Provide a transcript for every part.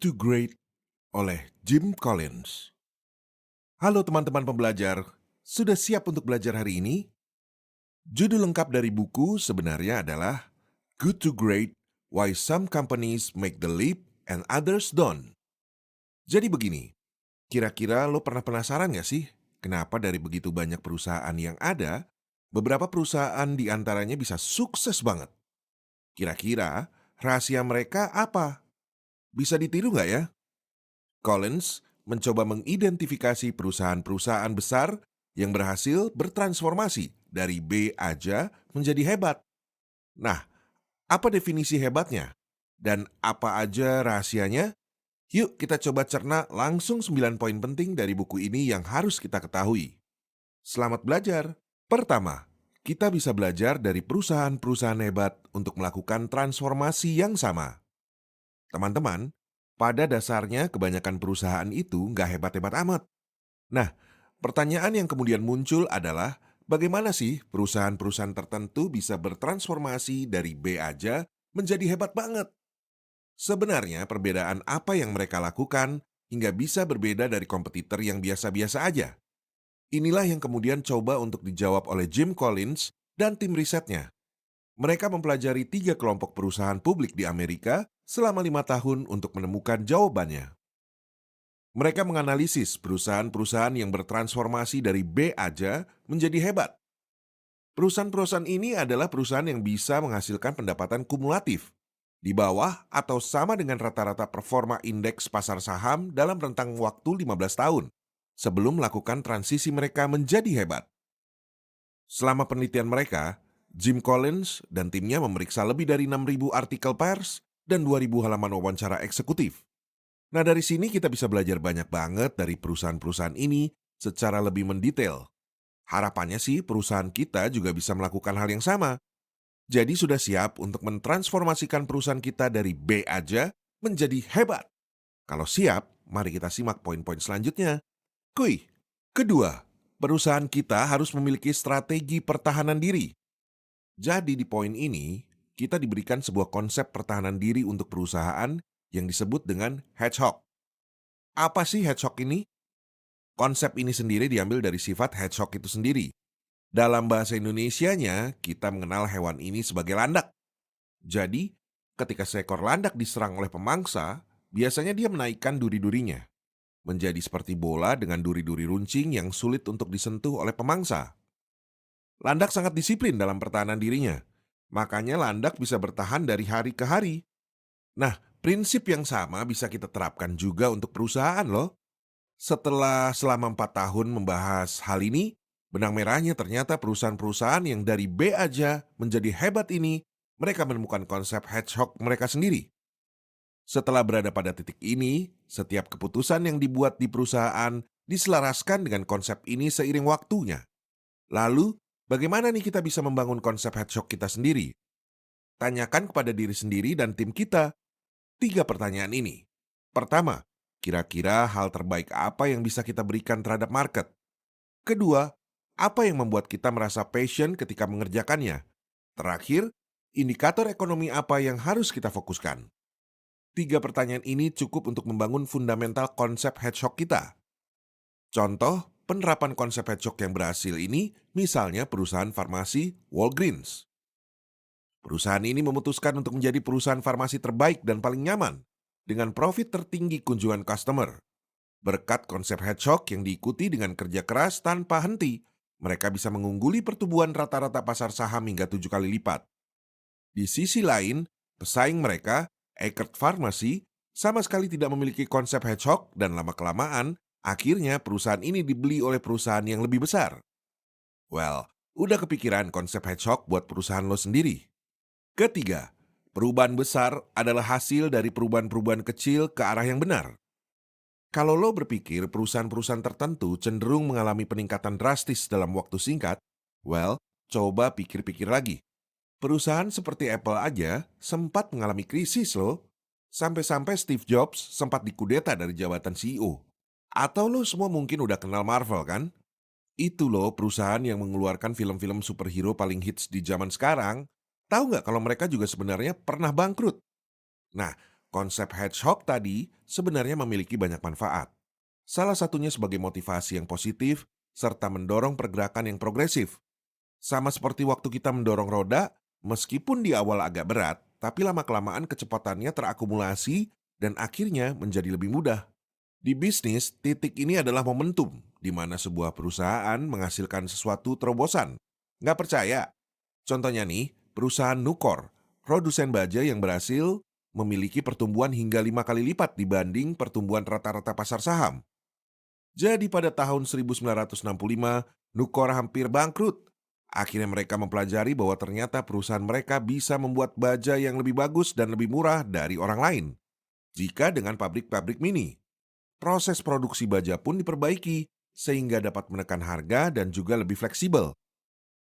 to Great oleh Jim Collins. Halo teman-teman pembelajar, sudah siap untuk belajar hari ini? Judul lengkap dari buku sebenarnya adalah Good to Great, Why Some Companies Make the Leap and Others Don't. Jadi begini, kira-kira lo pernah penasaran nggak sih? Kenapa dari begitu banyak perusahaan yang ada, beberapa perusahaan di antaranya bisa sukses banget? Kira-kira rahasia mereka apa? Bisa ditiru nggak ya? Collins mencoba mengidentifikasi perusahaan-perusahaan besar yang berhasil bertransformasi dari B aja menjadi hebat. Nah, apa definisi hebatnya? Dan apa aja rahasianya? Yuk kita coba cerna langsung 9 poin penting dari buku ini yang harus kita ketahui. Selamat belajar! Pertama, kita bisa belajar dari perusahaan-perusahaan hebat untuk melakukan transformasi yang sama. Teman-teman, pada dasarnya kebanyakan perusahaan itu nggak hebat-hebat amat. Nah, pertanyaan yang kemudian muncul adalah, bagaimana sih perusahaan-perusahaan tertentu bisa bertransformasi dari B aja menjadi hebat banget? Sebenarnya perbedaan apa yang mereka lakukan hingga bisa berbeda dari kompetitor yang biasa-biasa aja. Inilah yang kemudian coba untuk dijawab oleh Jim Collins dan tim risetnya. Mereka mempelajari 3 kelompok perusahaan publik di Amerika selama 5 tahun untuk menemukan jawabannya. Mereka menganalisis perusahaan-perusahaan yang bertransformasi dari B aja menjadi hebat. Perusahaan-perusahaan ini adalah perusahaan yang bisa menghasilkan pendapatan kumulatif di bawah atau sama dengan rata-rata performa indeks pasar saham dalam rentang waktu 15 tahun sebelum melakukan transisi mereka menjadi hebat. Selama penelitian mereka, Jim Collins dan timnya memeriksa lebih dari 6.000 artikel pers dan 2.000 halaman wawancara eksekutif. Nah, dari sini kita bisa belajar banyak banget dari perusahaan-perusahaan ini secara lebih mendetail. Harapannya sih perusahaan kita juga bisa melakukan hal yang sama. Jadi sudah siap untuk mentransformasikan perusahaan kita dari B aja menjadi hebat. Kalau siap, mari kita simak poin-poin selanjutnya. Kuy. Kedua, perusahaan kita harus memiliki strategi pertahanan diri. Jadi di poin ini, kita diberikan sebuah konsep pertahanan diri untuk perusahaan yang disebut dengan hedgehog. Apa sih hedgehog ini? Konsep ini sendiri diambil dari sifat hedgehog itu sendiri. Dalam bahasa Indonesianya, kita mengenal hewan ini sebagai landak. Jadi, ketika seekor landak diserang oleh pemangsa, biasanya dia menaikkan duri-durinya, menjadi seperti bola dengan duri-duri runcing yang sulit untuk disentuh oleh pemangsa. Landak sangat disiplin dalam pertahanan dirinya, makanya landak bisa bertahan dari hari ke hari. Nah, prinsip yang sama bisa kita terapkan juga untuk perusahaan loh. Setelah selama 4 tahun membahas hal ini, benang merahnya ternyata perusahaan-perusahaan yang dari B aja menjadi hebat ini, mereka menemukan konsep hedgehog mereka sendiri. Setelah berada pada titik ini, setiap keputusan yang dibuat di perusahaan diselaraskan dengan konsep ini seiring waktunya. Lalu, bagaimana nih kita bisa membangun konsep hedgehog kita sendiri? Tanyakan kepada diri sendiri dan tim kita 3 pertanyaan ini. Pertama, kira-kira hal terbaik apa yang bisa kita berikan terhadap market? Kedua, apa yang membuat kita merasa passion ketika mengerjakannya? Terakhir, indikator ekonomi apa yang harus kita fokuskan? 3 pertanyaan ini cukup untuk membangun fundamental konsep hedgehog kita. Contoh, penerapan konsep hedgehog yang berhasil ini misalnya perusahaan farmasi Walgreens. Perusahaan ini memutuskan untuk menjadi perusahaan farmasi terbaik dan paling nyaman, dengan profit tertinggi kunjungan customer. Berkat konsep hedgehog yang diikuti dengan kerja keras tanpa henti, mereka bisa mengungguli pertumbuhan rata-rata pasar saham hingga 7 kali lipat. Di sisi lain, pesaing mereka, Eckerd Pharmacy, sama sekali tidak memiliki konsep hedgehog dan lama-kelamaan, akhirnya perusahaan ini dibeli oleh perusahaan yang lebih besar. Well, udah kepikiran konsep hedgehog buat perusahaan lo sendiri? Ketiga, perubahan besar adalah hasil dari perubahan-perubahan kecil ke arah yang benar. Kalau lo berpikir perusahaan-perusahaan tertentu cenderung mengalami peningkatan drastis dalam waktu singkat, well, coba pikir-pikir lagi. Perusahaan seperti Apple aja sempat mengalami krisis loh. Sampai-sampai Steve Jobs sempat dikudeta dari jabatan CEO. Atau lo semua mungkin udah kenal Marvel kan? Itu loh perusahaan yang mengeluarkan film-film superhero paling hits di zaman sekarang. Tahu nggak kalau mereka juga sebenarnya pernah bangkrut? Nah, Konsep hedgehog tadi sebenarnya memiliki banyak manfaat. Salah satunya sebagai motivasi yang positif serta mendorong pergerakan yang progresif. Sama seperti waktu kita mendorong roda, meskipun di awal agak berat, tapi lama-kelamaan kecepatannya terakumulasi dan akhirnya menjadi lebih mudah. Di bisnis, titik ini adalah momentum di mana sebuah perusahaan menghasilkan sesuatu terobosan. Nggak percaya? Contohnya nih, perusahaan Nucor, produsen baja yang berhasil memiliki pertumbuhan hingga 5 kali lipat dibanding pertumbuhan rata-rata pasar saham. Jadi pada tahun 1965, Nucor hampir bangkrut. Akhirnya mereka mempelajari bahwa ternyata perusahaan mereka bisa membuat baja yang lebih bagus dan lebih murah dari orang lain. Jika dengan pabrik-pabrik mini, proses produksi baja pun diperbaiki sehingga dapat menekan harga dan juga lebih fleksibel.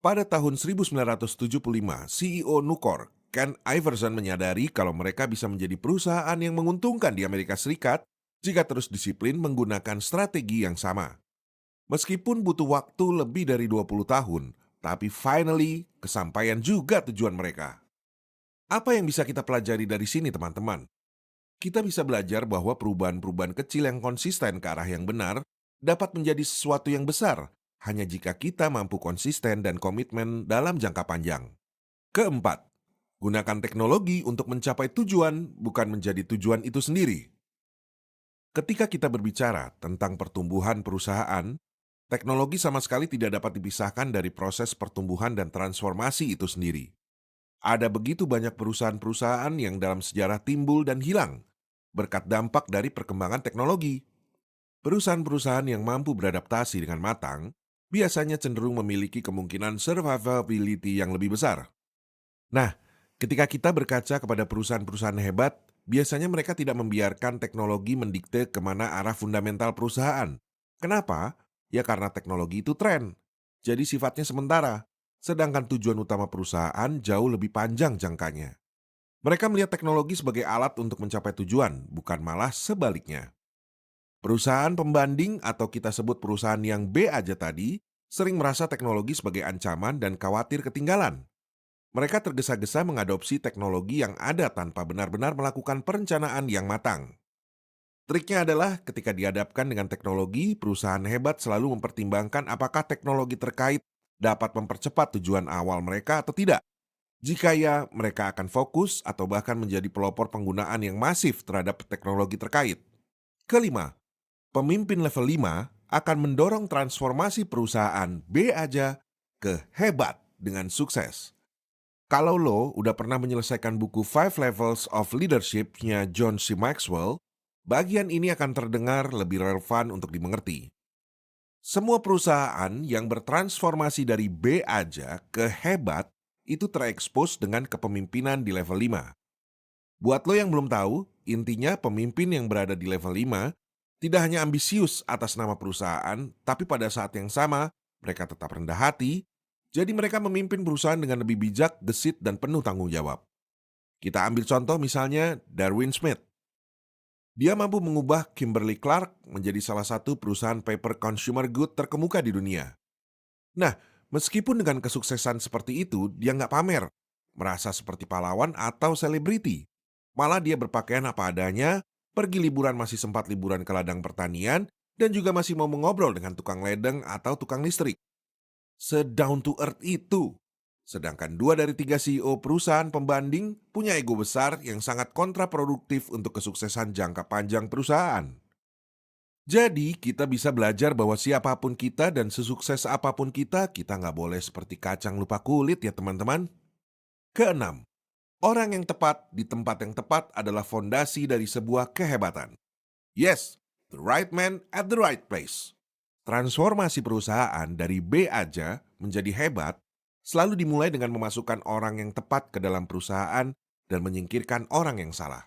Pada tahun 1975, CEO Nucor, Ken Iverson menyadari kalau mereka bisa menjadi perusahaan yang menguntungkan di Amerika Serikat jika terus disiplin menggunakan strategi yang sama. Meskipun butuh waktu lebih dari 20 tahun, tapi finally kesampaian juga tujuan mereka. Apa yang bisa kita pelajari dari sini, teman-teman? Kita bisa belajar bahwa perubahan-perubahan kecil yang konsisten ke arah yang benar dapat menjadi sesuatu yang besar hanya jika kita mampu konsisten dan komitmen dalam jangka panjang. Keempat, gunakan teknologi untuk mencapai tujuan, bukan menjadi tujuan itu sendiri. Ketika kita berbicara tentang pertumbuhan perusahaan, teknologi sama sekali tidak dapat dipisahkan dari proses pertumbuhan dan transformasi itu sendiri. Ada begitu banyak perusahaan-perusahaan yang dalam sejarah timbul dan hilang berkat dampak dari perkembangan teknologi. Perusahaan-perusahaan yang mampu beradaptasi dengan matang biasanya cenderung memiliki kemungkinan survivability yang lebih besar. Nah, ketika kita berkaca kepada perusahaan-perusahaan hebat, biasanya mereka tidak membiarkan teknologi mendikte kemana arah fundamental perusahaan. Kenapa? Ya karena teknologi itu tren, jadi sifatnya sementara, sedangkan tujuan utama perusahaan jauh lebih panjang jangkanya. Mereka melihat teknologi sebagai alat untuk mencapai tujuan, bukan malah sebaliknya. Perusahaan pembanding atau kita sebut perusahaan yang B aja tadi, sering merasa teknologi sebagai ancaman dan khawatir ketinggalan. Mereka tergesa-gesa mengadopsi teknologi yang ada tanpa benar-benar melakukan perencanaan yang matang. Triknya adalah ketika dihadapkan dengan teknologi, perusahaan hebat selalu mempertimbangkan apakah teknologi terkait dapat mempercepat tujuan awal mereka atau tidak. Jika ya, mereka akan fokus atau bahkan menjadi pelopor penggunaan yang masif terhadap teknologi terkait. Kelima, pemimpin level 5 akan mendorong transformasi perusahaan B aja ke hebat dengan sukses. Kalau lo udah pernah menyelesaikan buku Five Levels of Leadership-nya John C. Maxwell, bagian ini akan terdengar lebih relevan untuk dimengerti. Semua perusahaan yang bertransformasi dari B aja ke hebat itu terekspos dengan kepemimpinan di level 5. Buat lo yang belum tahu, intinya pemimpin yang berada di level 5 tidak hanya ambisius atas nama perusahaan, tapi pada saat yang sama mereka tetap rendah hati, jadi mereka memimpin perusahaan dengan lebih bijak, gesit, dan penuh tanggung jawab. Kita ambil contoh misalnya Darwin Smith. Dia mampu mengubah Kimberly-Clark menjadi salah satu perusahaan paper consumer good terkemuka di dunia. Nah, meskipun dengan kesuksesan seperti itu, dia nggak pamer, merasa seperti pahlawan atau selebriti. Malah dia berpakaian apa adanya, pergi liburan masih sempat liburan ke ladang pertanian, dan juga masih mau mengobrol dengan tukang ledeng atau tukang listrik. Se-down to earth itu. Sedangkan 2 dari 3 CEO perusahaan pembanding punya ego besar yang sangat kontraproduktif untuk kesuksesan jangka panjang perusahaan. Jadi, kita bisa belajar bahwa siapapun kita dan sesukses apapun kita nggak boleh seperti kacang lupa kulit ya teman-teman. Keenam, orang yang tepat di tempat yang tepat adalah fondasi dari sebuah kehebatan. Yes, the right man at the right place. Transformasi perusahaan dari B aja menjadi hebat selalu dimulai dengan memasukkan orang yang tepat ke dalam perusahaan dan menyingkirkan orang yang salah.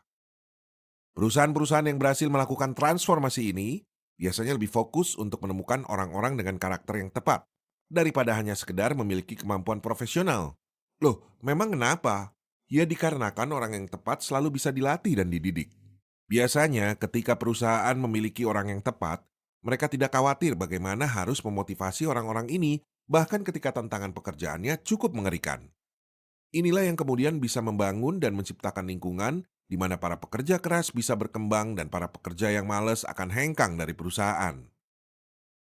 Perusahaan-perusahaan yang berhasil melakukan transformasi ini biasanya lebih fokus untuk menemukan orang-orang dengan karakter yang tepat daripada hanya sekedar memiliki kemampuan profesional. Loh, memang kenapa? Ya dikarenakan orang yang tepat selalu bisa dilatih dan dididik. Biasanya ketika perusahaan memiliki orang yang tepat, mereka tidak khawatir bagaimana harus memotivasi orang-orang ini bahkan ketika tantangan pekerjaannya cukup mengerikan. Inilah yang kemudian bisa membangun dan menciptakan lingkungan di mana para pekerja keras bisa berkembang dan para pekerja yang malas akan hengkang dari perusahaan.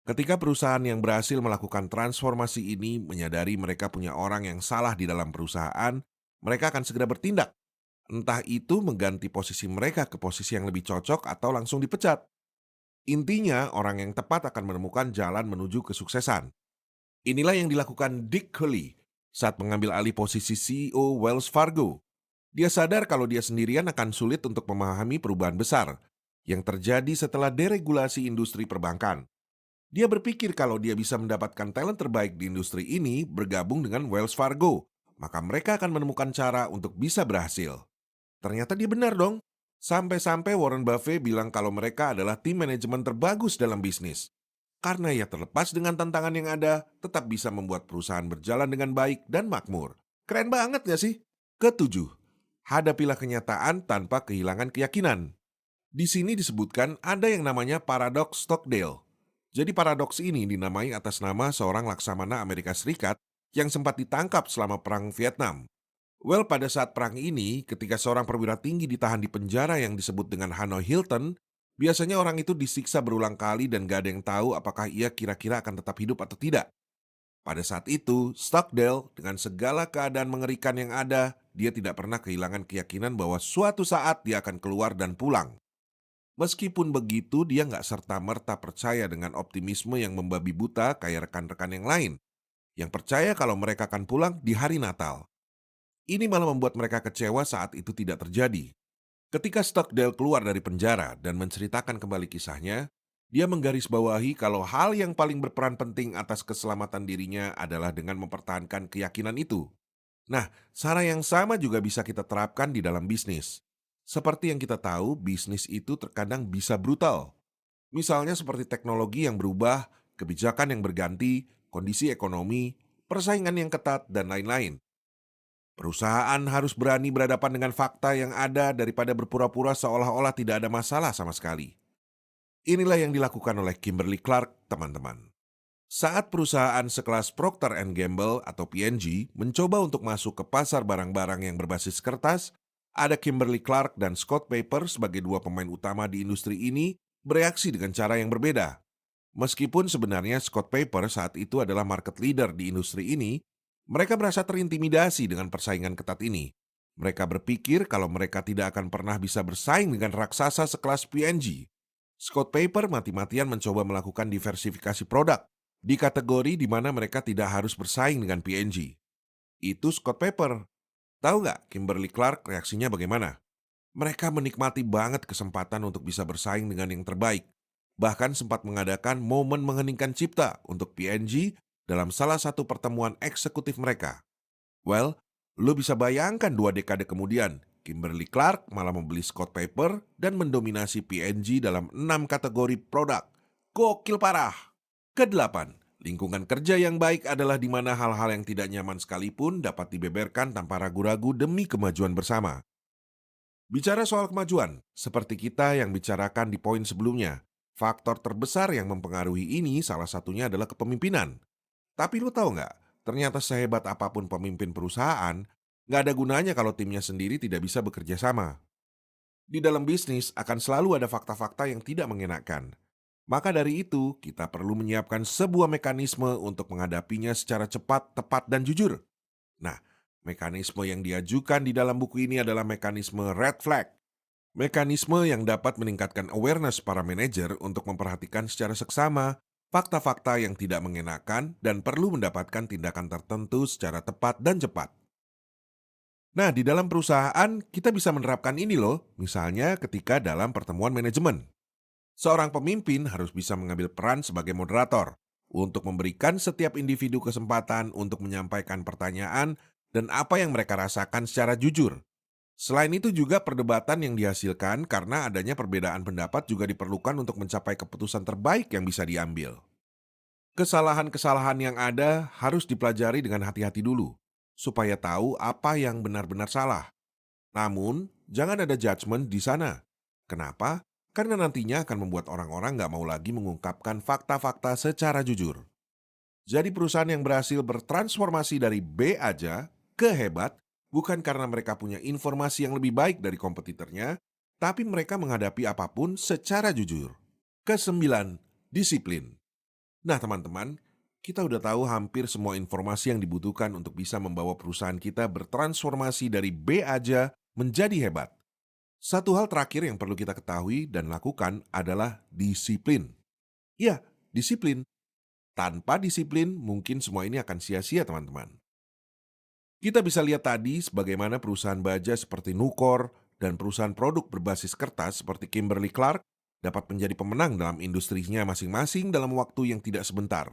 Ketika perusahaan yang berhasil melakukan transformasi ini menyadari mereka punya orang yang salah di dalam perusahaan, mereka akan segera bertindak. Entah itu mengganti posisi mereka ke posisi yang lebih cocok atau langsung dipecat. Intinya, orang yang tepat akan menemukan jalan menuju kesuksesan. Inilah yang dilakukan Dick Huley saat mengambil alih posisi CEO Wells Fargo. Dia sadar kalau dia sendirian akan sulit untuk memahami perubahan besar yang terjadi setelah deregulasi industri perbankan. Dia berpikir kalau dia bisa mendapatkan talent terbaik di industri ini bergabung dengan Wells Fargo, maka mereka akan menemukan cara untuk bisa berhasil. Ternyata dia benar dong. Sampai-sampai Warren Buffett bilang kalau mereka adalah tim manajemen terbagus dalam bisnis. Karena ya terlepas dengan tantangan yang ada, tetap bisa membuat perusahaan berjalan dengan baik dan makmur. Keren banget gak sih? Ketujuh, hadapilah kenyataan tanpa kehilangan keyakinan. Di sini disebutkan ada yang namanya paradoks Stockdale. Jadi paradoks ini dinamai atas nama seorang laksamana Amerika Serikat yang sempat ditangkap selama Perang Vietnam. Well, pada saat perang ini, ketika seorang perwira tinggi ditahan di penjara yang disebut dengan Hanoi Hilton, biasanya orang itu disiksa berulang kali dan gak ada yang tahu apakah ia kira-kira akan tetap hidup atau tidak. Pada saat itu, Stockdale dengan segala keadaan mengerikan yang ada, dia tidak pernah kehilangan keyakinan bahwa suatu saat dia akan keluar dan pulang. Meskipun begitu, dia nggak serta-merta percaya dengan optimisme yang membabi buta kayak rekan-rekan yang lain, yang percaya kalau mereka akan pulang di hari Natal. Ini malah membuat mereka kecewa saat itu tidak terjadi. Ketika Stockdale keluar dari penjara dan menceritakan kembali kisahnya, dia menggarisbawahi kalau hal yang paling berperan penting atas keselamatan dirinya adalah dengan mempertahankan keyakinan itu. Nah, cara yang sama juga bisa kita terapkan di dalam bisnis. Seperti yang kita tahu, bisnis itu terkadang bisa brutal. Misalnya seperti teknologi yang berubah, kebijakan yang berganti, kondisi ekonomi, persaingan yang ketat, dan lain-lain. Perusahaan harus berani berhadapan dengan fakta yang ada daripada berpura-pura seolah-olah tidak ada masalah sama sekali. Inilah yang dilakukan oleh Kimberly Clark, teman-teman. Saat perusahaan sekelas Procter and Gamble atau P&G mencoba untuk masuk ke pasar barang-barang yang berbasis kertas, ada Kimberly Clark dan Scott Paper sebagai dua pemain utama di industri ini bereaksi dengan cara yang berbeda. Meskipun sebenarnya Scott Paper saat itu adalah market leader di industri ini, mereka merasa terintimidasi dengan persaingan ketat ini. Mereka berpikir kalau mereka tidak akan pernah bisa bersaing dengan raksasa sekelas P&G. Scott Paper mati-matian mencoba melakukan diversifikasi produk di kategori di mana mereka tidak harus bersaing dengan P&G. Itu Scott Paper. Tahu nggak Kimberly Clark reaksinya bagaimana? Mereka menikmati banget kesempatan untuk bisa bersaing dengan yang terbaik. Bahkan sempat mengadakan momen mengheningkan cipta untuk P&G dalam salah satu pertemuan eksekutif mereka. Well, lo bisa bayangkan 2 dekade kemudian, Kimberly Clark malah membeli Scott Paper dan mendominasi P&G dalam 6 kategori produk. Gokil parah! Kedelapan, lingkungan kerja yang baik adalah di mana hal-hal yang tidak nyaman sekalipun dapat dibeberkan tanpa ragu-ragu demi kemajuan bersama. Bicara soal kemajuan, seperti kita yang bicarakan di poin sebelumnya, faktor terbesar yang mempengaruhi ini salah satunya adalah kepemimpinan. Tapi lu tahu nggak, ternyata sehebat apapun pemimpin perusahaan, nggak ada gunanya kalau timnya sendiri tidak bisa bekerja sama. Di dalam bisnis akan selalu ada fakta-fakta yang tidak mengenakan. Maka dari itu, kita perlu menyiapkan sebuah mekanisme untuk menghadapinya secara cepat, tepat, dan jujur. Nah, mekanisme yang diajukan di dalam buku ini adalah mekanisme red flag. Mekanisme yang dapat meningkatkan awareness para manajer untuk memperhatikan secara seksama fakta-fakta yang tidak mengenakan dan perlu mendapatkan tindakan tertentu secara tepat dan cepat. Nah, di dalam perusahaan kita bisa menerapkan ini loh, misalnya ketika dalam pertemuan manajemen. Seorang pemimpin harus bisa mengambil peran sebagai moderator untuk memberikan setiap individu kesempatan untuk menyampaikan pertanyaan dan apa yang mereka rasakan secara jujur. Selain itu juga perdebatan yang dihasilkan karena adanya perbedaan pendapat juga diperlukan untuk mencapai keputusan terbaik yang bisa diambil. Kesalahan-kesalahan yang ada harus dipelajari dengan hati-hati dulu, supaya tahu apa yang benar-benar salah. Namun, jangan ada judgement di sana. Kenapa? Karena nantinya akan membuat orang-orang nggak mau lagi mengungkapkan fakta-fakta secara jujur. Jadi perusahaan yang berhasil bertransformasi dari B aja ke hebat Bukan karena mereka punya informasi yang lebih baik dari kompetitornya, tapi mereka menghadapi apapun secara jujur. Kesembilan, disiplin. Nah teman-teman, kita udah tahu hampir semua informasi yang dibutuhkan untuk bisa membawa perusahaan kita bertransformasi dari B aja menjadi hebat. Satu hal terakhir yang perlu kita ketahui dan lakukan adalah disiplin. Ya, disiplin. Tanpa disiplin, mungkin semua ini akan sia-sia teman-teman. Kita bisa lihat tadi sebagaimana perusahaan baja seperti Nucor dan perusahaan produk berbasis kertas seperti Kimberly-Clark dapat menjadi pemenang dalam industrinya masing-masing dalam waktu yang tidak sebentar.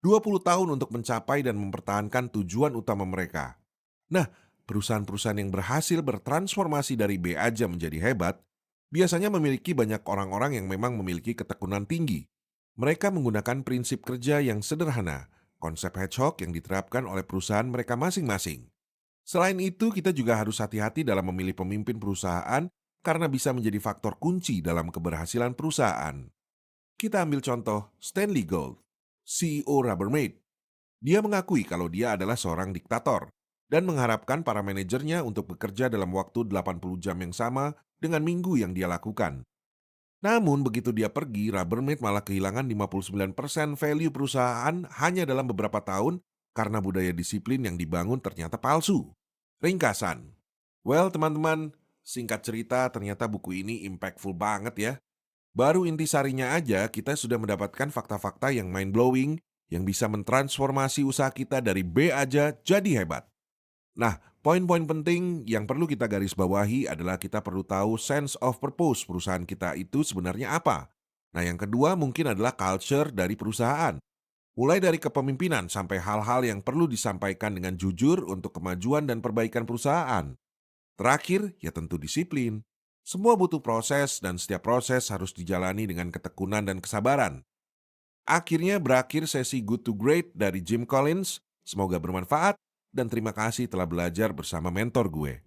20 tahun untuk mencapai dan mempertahankan tujuan utama mereka. Nah, perusahaan-perusahaan yang berhasil bertransformasi dari B aja menjadi hebat, biasanya memiliki banyak orang-orang yang memang memiliki ketekunan tinggi. Mereka menggunakan prinsip kerja yang sederhana, konsep hedgehog yang diterapkan oleh perusahaan mereka masing-masing. Selain itu, kita juga harus hati-hati dalam memilih pemimpin perusahaan karena bisa menjadi faktor kunci dalam keberhasilan perusahaan. Kita ambil contoh Stanley Gold, CEO Rubbermaid. Dia mengakui kalau dia adalah seorang diktator dan mengharapkan para manajernya untuk bekerja dalam waktu 80 jam yang sama dengan minggu yang dia lakukan. Namun begitu dia pergi, Rubbermaid malah kehilangan 59% value perusahaan hanya dalam beberapa tahun karena budaya disiplin yang dibangun ternyata palsu. Ringkasan. Well, teman-teman, singkat cerita ternyata buku ini impactful banget ya. Baru intisarinya aja kita sudah mendapatkan fakta-fakta yang mind-blowing yang bisa mentransformasi usaha kita dari B aja jadi hebat. Nah, poin-poin penting yang perlu kita garis bawahi adalah kita perlu tahu sense of purpose perusahaan kita itu sebenarnya apa. Nah, yang kedua mungkin adalah culture dari perusahaan. Mulai dari kepemimpinan sampai hal-hal yang perlu disampaikan dengan jujur untuk kemajuan dan perbaikan perusahaan. Terakhir, ya tentu disiplin. Semua butuh proses dan setiap proses harus dijalani dengan ketekunan dan kesabaran. Akhirnya berakhir sesi Good to Great dari Jim Collins. Semoga bermanfaat dan terima kasih telah belajar bersama mentor gue.